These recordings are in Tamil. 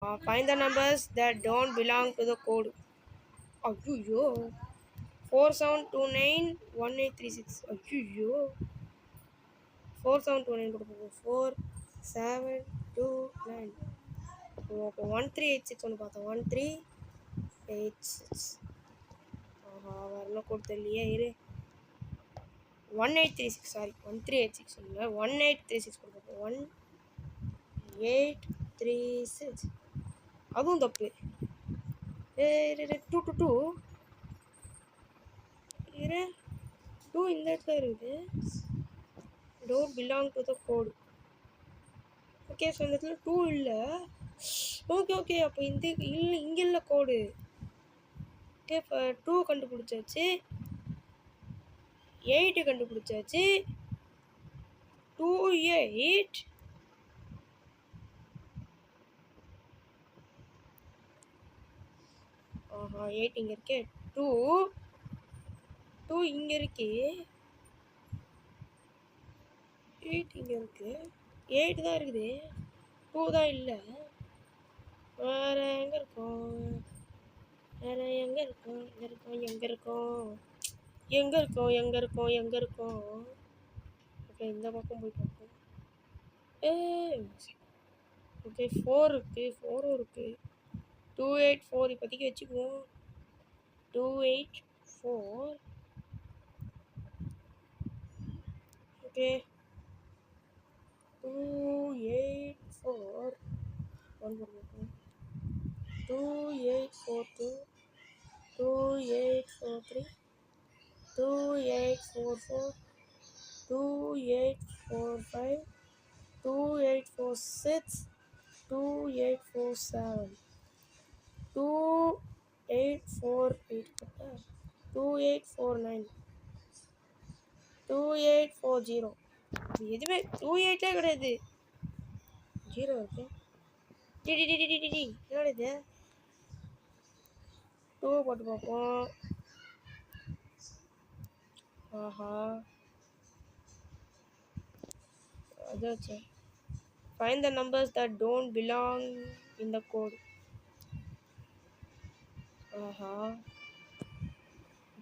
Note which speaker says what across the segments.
Speaker 1: Find the numbers that don't belong to the code. ஐயோ 47291836. ஐயோ 4729 கொடுப்போம். 4729. ஓகே 1386 ஒன்று பார்த்தோம். 1386. வரல கொடுத்தலையே இரு. 1836 சாரி 1386 இல்லை 1836 கொடுப்போம். 1836 அதுவும் தப்பு. 222 இரு 2 இந்த இடத்துல இருக்குது. Don't belong to the code. Okay so இந்த இடத்துல 2 இல்லை. ஓகே அப்போ இந்த இல்லை இங்கே இல்லை கோடு. ஓகே இப்போ 2 கண்டுபிடிச்சாச்சு, 8 கண்டுபிடிச்சாச்சு. 28 8 இங்கே இருக்கே. 2 இங்கே இருக்கு. 8 இங்கே இருக்கு. 8 தான் இருக்குது, 2 தான் இல்லை. வேறு எங்கே இருக்கோம்? வேறு எங்கே இருக்கோம்? ஓகே இந்த பக்கம் போய் பார்ப்போம். ஓகே 4 இருக்குது, 4 இருக்குது. 284 இப்போதைக்கு வச்சுக்குவோம். 284 ஓகே 284 2842 2843 2844 2845 2846 2847 2848 2849 2840. எதுவுமே 28 கிடையாது, 0 இருக்கு. என்னோட இது 2 போட்டு பார்ப்போம். அதாச்சு. Find the numbers that don't belong in the code.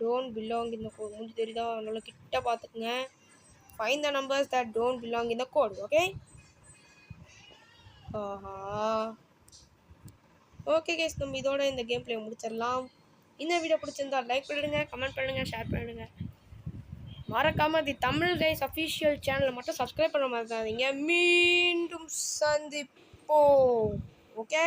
Speaker 1: don't belong in the code முடிஞ்சு தெரியுதா? நல்லா கிட்ட பார்த்துக்குங்க. Find the numbers that don't belong in the code. Okay? Okay guys, நம்ம இதோட இந்த கேம் பிளே முடிச்சிடலாம். இந்த வீடியோ பிடிச்சிருந்தா லைக் பண்ணிடுங்க, கமெண்ட் பண்ணுங்க, ஷேர் பண்ணிடுங்க. மறக்காம தி தமிழ் கைஸ் அஃபிஷியல் சேனலை மட்டும் சப்ஸ்கிரைப் பண்ண மறக்காதீங்க. மீண்டும் சந்திப்போம். ஓகே.